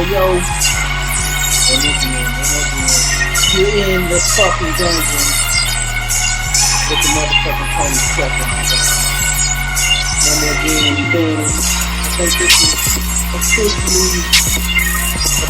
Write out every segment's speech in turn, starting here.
you're in the fucking dungeon with the motherfucking Tony Chuck on my God. One more game thing. I think this is officially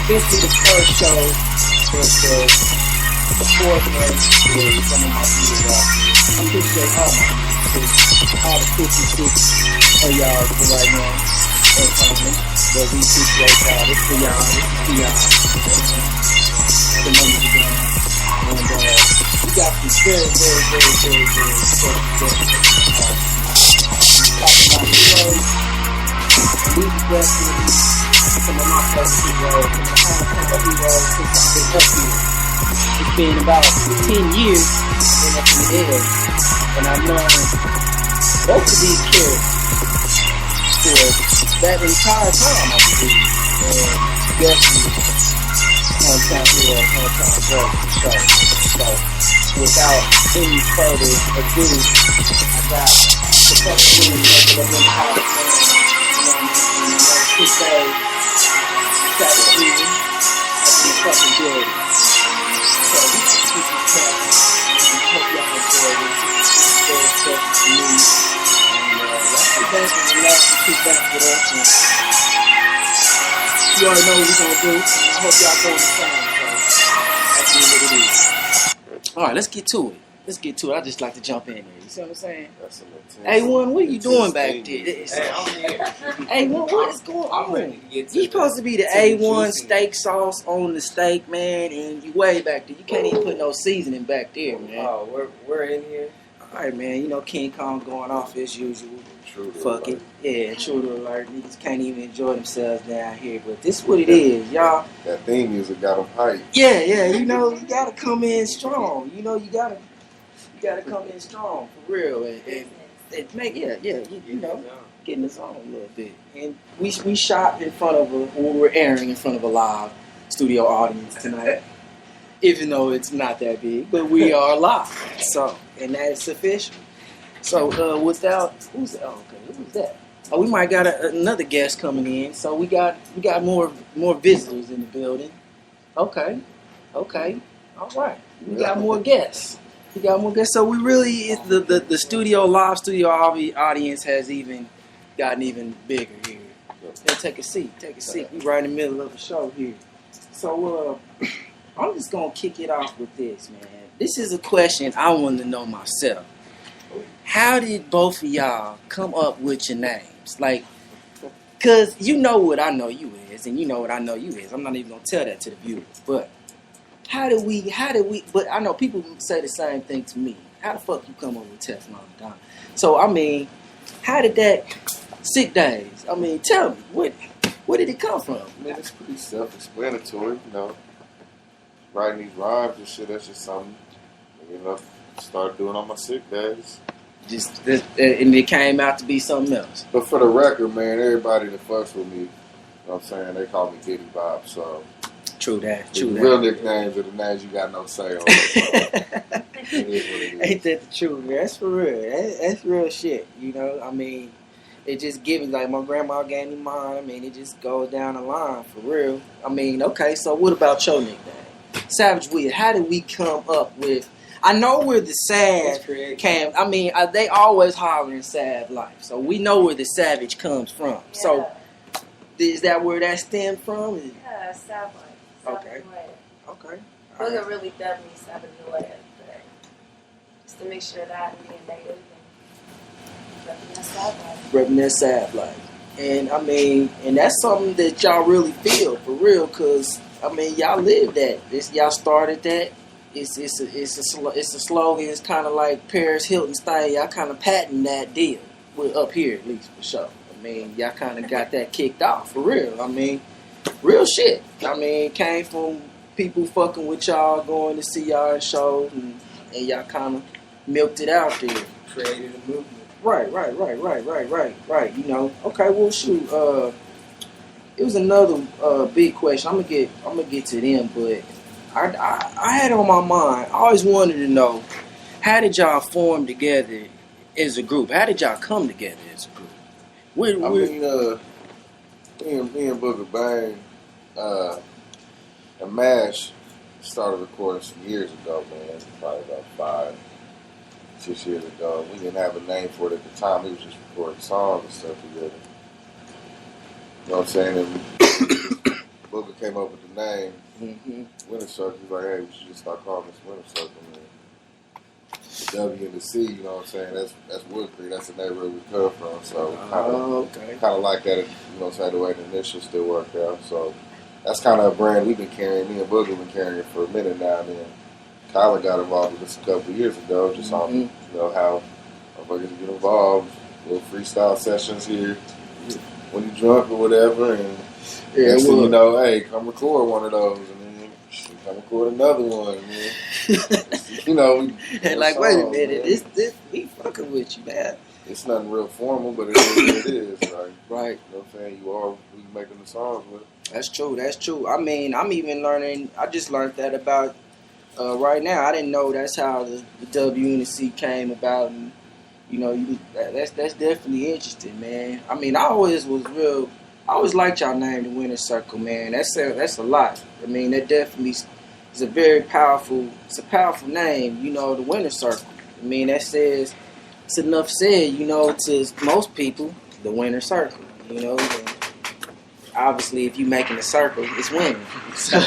the first show that the fourth one is some of my viewers out. I appreciate all the 56 of y'all for right now. But we appreciate y'all. This for y'all. This is for y'all. The numbers are down. And we got some very talking about heroes. These are definitely some of my favorite heroes. Some of the heroes since I've been up here. It's been about 10 years I've been up in the air. And I've known both of these characters for that entire time, I believe. And definitely hometown hero, hometown boy for sure. So without any further ado, I got the fucking room taking up in the house, man. You know what I mean? Quick day, Saturday evening, up in the fucking building. So we can keep this track. I hope y'all enjoy this. This is very special to me. Y'all sit back and relax and kick back with us. And you already know what we're going to do. And I hope y'all doing the same. So that's what it is. Alright, let's get to it. I just like to jump in there. You see what I'm saying? That's A1, what are you doing back there? Hey, I'm here. A1, what is going I'm ready on? to get to You're supposed to be the to A1 the steak sauce on the steak, man, and you way back there. You can't even put no seasoning back there, man. Oh, we're in here. Alright, man, you know King Kong going off as usual. True. Fuck it. Yeah, true to alert. Niggas can't even enjoy themselves down here, but this is what it is, y'all. That theme music got them hyped. Yeah, you know, you gotta come in strong. You know, you gotta come in strong for real and make you know, getting us on a little bit. And we shot in front of we're airing in front of a live studio audience tonight. Even though it's not that big, but we are live. So, and that is sufficient. So, without who's that? Oh, we might got another guest coming in. So we got more visitors in the building. Okay, all right. We got more guests. So we really the studio live studio audience has even gotten even bigger here. Hey, take a seat. We right in the middle of the show here. So I'm just gonna kick it off with this, man. This is a question I want to know myself. How did both of y'all come up with your names? Like, cause you know what I know you is, and you know what I know you is. I'm not even gonna tell that to the viewers, but how did we? But I know people say the same thing to me. How the fuck you come up with Teflon Don? So I mean, how did that sick days? I mean, tell me where did it come from? Man, it's pretty self-explanatory, you know. Writing these rhymes and shit, that's just something, you know, started doing on my sick days. And it came out to be something else. But for the record, man, everybody that fucks with me, you know what I'm saying, they call me Diddy Bob, so. True that. Real nicknames are the names you got no say on. Ain't that the truth, man? That's for real. That's real shit, you know? I mean, it just gives, like my grandma gave me mine. I mean, it just goes down the line, for real. I mean, okay, so what about your nickname? Savage Weird, how did we come up with... I know where the Sav came. I mean, they always hollering Sav Life, so we know where the Savage comes from. Yeah. So, is that where that stemmed from? Yeah, Sav Life. Okay. Those are really definitely Sav Life, but just to make sure that I'm being negative and repping that Sav Life. Repping that Sav Life. And I mean, and that's something that y'all really feel, for real, because, I mean, y'all live that. Y'all started that. It's a slogan. It's kind of like Paris Hilton's thing. Y'all kind of patent that deal. Well, up here, at least, for sure. I mean, y'all kind of got that kicked off, for real. I mean, real shit. I mean, it came from people fucking with y'all, going to see y'all in shows, and y'all kind of milked it out there. Created a movement. Right. You know. Okay, well, shoot. It was another big question. I'm gonna get to them, but I had on my mind. I always wanted to know, how did y'all form together as a group? How did y'all come together as a group? Me and Booger Bang, and MASH started recording some years ago, man. Probably about 5-6 years ago. We didn't have a name for it at the time. We was just recording songs and stuff together. You know what I'm saying? And Booker came up with the name Winter Circle. He's like, hey, we should just start calling this Winter Circle, man. The W and the C, you know what I'm saying? That's Wood Creek. That's the neighborhood we come from. So kind of like that, you know what I'm saying, the way the initials still work out. So that's kind of a brand we've been carrying. Me and Booger have been carrying it for a minute now. And then Kyler got involved with this a couple of years ago, just on, you know, how motherfuckers get involved. Little freestyle sessions here when you drunk or whatever. And next thing you know, hey, come record one of those. And then come record another one. And then, you know, and like, wait a minute, this we fucking with you, man. It's nothing real formal, but it is what it is, right? Right. You know what I'm saying? You are who you making the songs with. That's true. I mean, I'm even learning. I just learned that about right now. I didn't know that's how the W and the C came about, and you know, that's definitely interesting, man. I mean, I always liked y'all name, the Winter Circle, man. That's a lot. I mean, that definitely is a very powerful. It's a powerful name, you know, the Winter Circle. I mean, that says it's enough said, you know, to most people, the Winter Circle. You know, and obviously, if you making a circle, it's winning. So,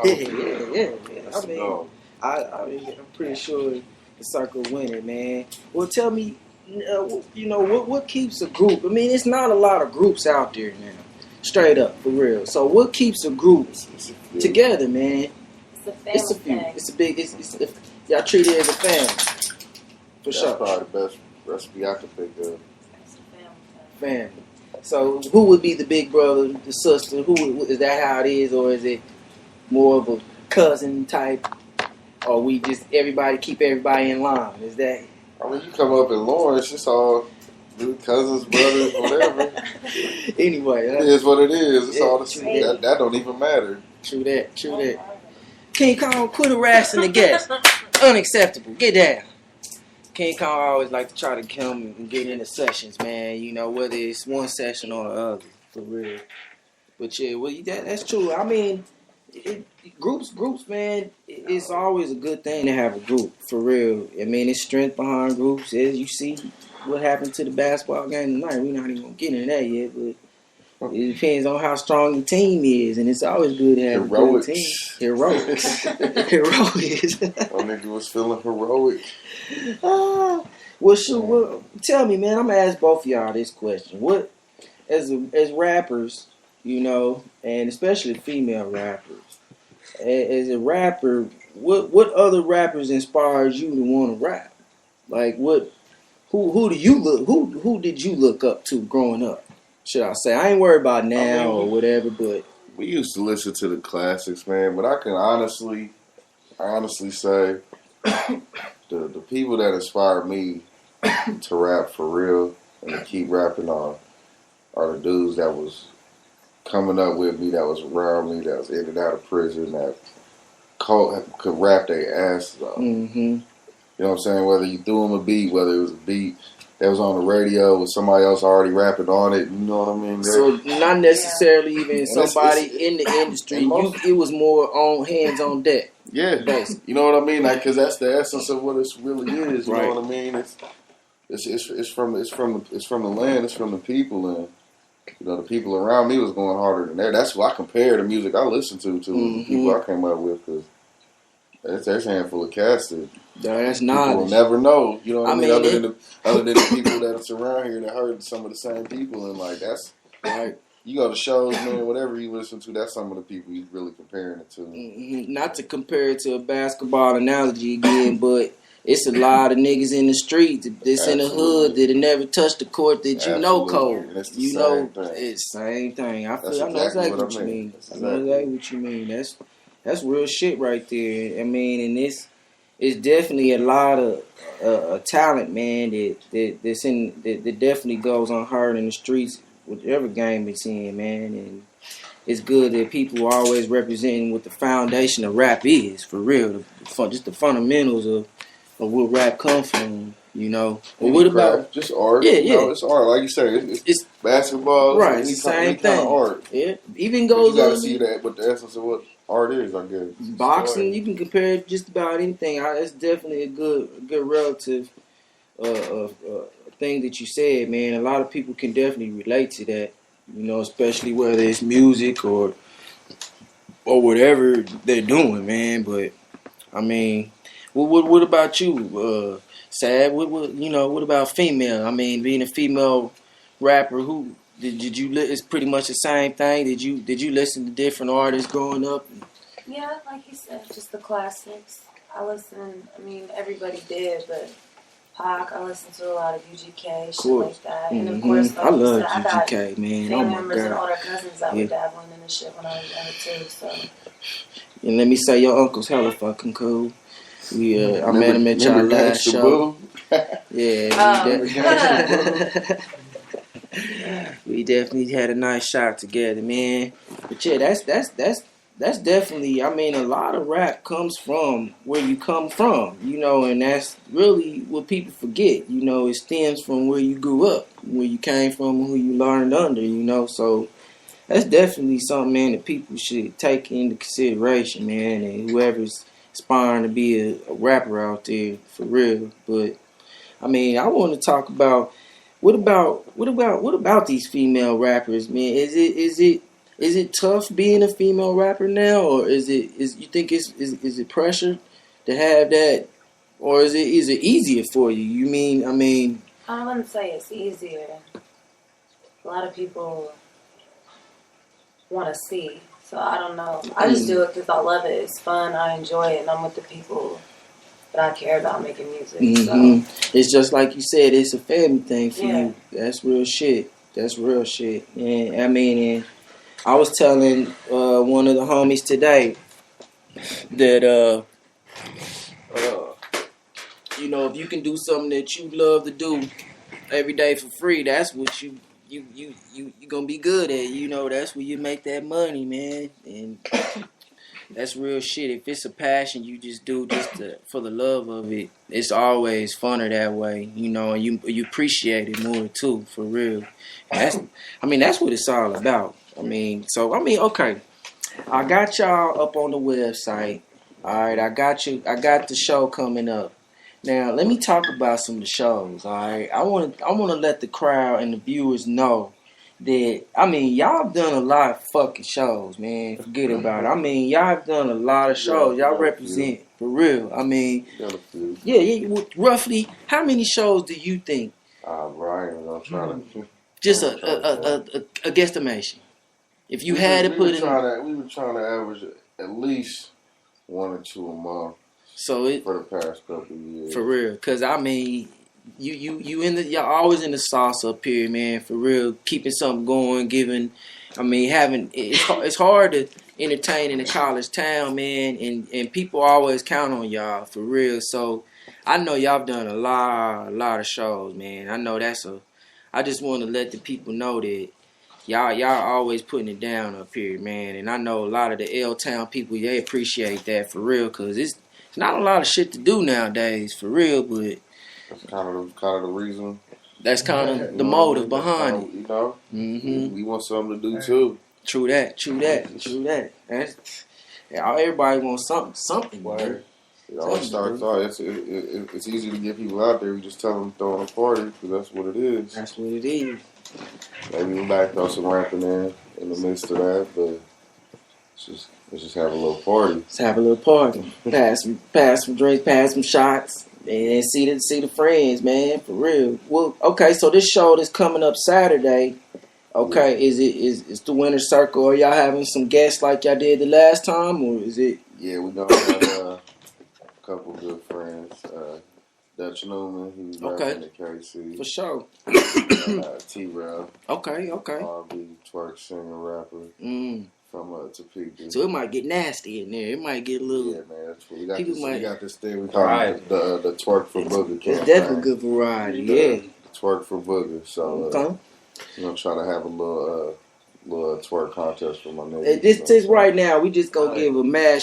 yeah. I mean, I'm pretty sure the circle winning, man. Well, tell me, you know, what keeps a group? I mean, it's not a lot of groups out there now, straight up, for real. So, what keeps a group together, man? It's a few. Y'all treat it as a family. For sure. That's probably the best recipe I could think of. Family. So, who would be the big brother, the sister? Is that how it is, or is it more of a cousin type, or we just keep everybody in line? Is that? I mean, you come up in Lawrence, it's all cousins, brothers, whatever. Anyway, it is what it is. It's all the same. That don't even matter. True that. King Kong, quit harassing the guests. Unacceptable. Get down. King Kong always like to try to come and get into sessions, man. You know, whether it's one session or the other, for real. But yeah, well, that's true. I mean, groups, man. It's always a good thing to have a group, for real. I mean, it's strength behind groups. As you see, what happened to the basketball game tonight. We're not even gonna get into that yet, but it depends on how strong the team is, and it's always good to have a good team. Heroics. My nigga was feeling heroic. Well, shoot. Well, tell me, man. I'm gonna ask both of y'all this question. What, as rappers, you know, and especially female rappers, as a rapper, what other rappers inspires you to want to rap? Like, who do you look? Who did you look up to growing up? Should I say? I ain't worried about now or whatever, but we used to listen to the classics, man. But I can honestly say the people that inspired me to rap for real and to keep rapping on are the dudes that was coming up with me, that was around me, that was in and out of prison, that could rap their asses off. Mm-hmm. You know what I'm saying? Whether you threw them a beat, whether it was a beat that was on the radio with somebody else already rapping on it, you know what I mean? So not necessarily even somebody in the industry. It was more on hands on deck. Yeah, basically. You know what I mean? Like, because that's the essence of what it really is. You right. know what I mean? It's from the land. It's from the people, and you know the people around me was going harder than that. That's why I compare the music I listen to the people I came up with, because there's a handful of cats that that's people knowledge. will never know. You know what I mean? Other than the people that's around here that heard some of the same people, and like that's right. You go to shows, man, whatever you listen to, that's some of the people you're really comparing it to. Mm-hmm. Not to compare it to a basketball analogy again, but it's a lot of niggas in the street that's in the hood that have never touched the court that you know cold. You know, it's the same thing. I know exactly what you mean. I know exactly what you mean. That's real shit right there. I mean, and it's definitely a lot of talent, man, that definitely goes unheard in the streets. Whatever game it's in, man, and it's good that people are always representing what the foundation of rap is, for real. Just the fundamentals where rap come from, you know. Or Any what craft, about just art? yeah, You know, yeah. it's art. Like you say, it's basketball. Right, It's it's the any same kind of thing. art. Yeah, even But you goes got to on see that what the essence of what art is. I guess boxing. You can compare just about anything. It's definitely a good relative thing that you said, man. A lot of people can definitely relate to that. You know, especially whether it's music or whatever they're doing, man. But I mean, what about you, Sad? What about female? I mean, being a female rapper, who did you? It's pretty much the same thing. Did you listen to different artists growing up? Yeah, like you said, just the classics. I mean, everybody did, but Pac, I listened to a lot of UGK, shit like that. And of course, I like you love said, I got UGK, man. family Oh my members and god. older cousins that were dabbling in this shit when I was younger too, so. And let me say, your uncle's hella fucking cool. I met him at y'all remember last Rags the show. Boo? Yeah, we definitely had a nice shot together, man. But yeah, that's definitely. I mean, a lot of rap comes from where you come from, you know, and that's really what people forget. You know, it stems from where you grew up, where you came from, who you learned under. You know, so that's definitely something, man, that people should take into consideration, man. And whoever's aspiring to be a rapper out there, for real. But I mean, I want to talk about what about these female rappers, man? Is it tough being a female rapper now, or is you think is it pressure to have that, or is it easier for you? You mean I mean? I wouldn't say it's easier. A lot of people want to see, so I don't know. I just do it because I love it. It's fun. I enjoy it, and I'm with the people that I care about making music. Mm-hmm. So it's just like you said. It's a family thing for yeah. you. That's real shit. That's real shit. And I mean, and I was telling one of the homies today that you know, if you can do something that you love to do every day for free, that's what you gonna be good at. You know, that's where you make that money, man. And that's real shit. If it's a passion you just do for the love of it, it's always funner that way, you know, and you appreciate it more too, for real. And that's what it's all about. Okay. I got y'all up on the website. All right, I got the show coming up. Now, let me talk about some of the shows. All right, I want to let the crowd and the viewers know that y'all have done a lot of fucking shows, man. Forget about it. Y'all have done a lot of shows. Y'all represent for real. Yeah. Roughly, how many shows do you think? Brian, I'm trying to. Just a guesstimation. If you had to put it, we were trying to average at least 1 or 2 a month. So for the past couple of years. For real, cause y'all always in the sauce up here, man. For real, keeping something going, it's hard to entertain in a college town, man, and people always count on y'all for real. So I know y'all done a lot of shows, man. I know I just want to let the people know that y'all always putting it down up here, man. And I know a lot of the L Town people, they appreciate that for real, cause it's not a lot of shit to do nowadays, for real, but that's kind of the reason. That's kind of the motive behind it. You know, mm-hmm. We want something to do too. True that. That's everybody wants something. Word. It always starts out. It's easy to get people out there. You just tell them throwing a party because that's what it is. That's what it is. Maybe we might throw some rapping in the midst of that, but let's just have a little party. Let's have a little party. Pass some drinks, pass some shots, and see the friends, man, for real. Well, okay, so this show that's coming up Saturday. Okay, yeah. Is the Winner's Circle? Are y'all having some guests like y'all did the last time, or is it? Yeah, we're gonna have a couple good friends. Dutch Newman, he's rapping at KC. For sure. T-Rail. Okay. R&B, twerk, singer, rapper. From Topeka. So it might get nasty in there. It might get a little. Yeah, man. That's what we got. This thing we call it the twerk for booger campaign. It's definitely good variety. Yeah. Twerk for booger. So we're gonna try to have a little twerk contest for my niggas. This right now, we just gonna give a mad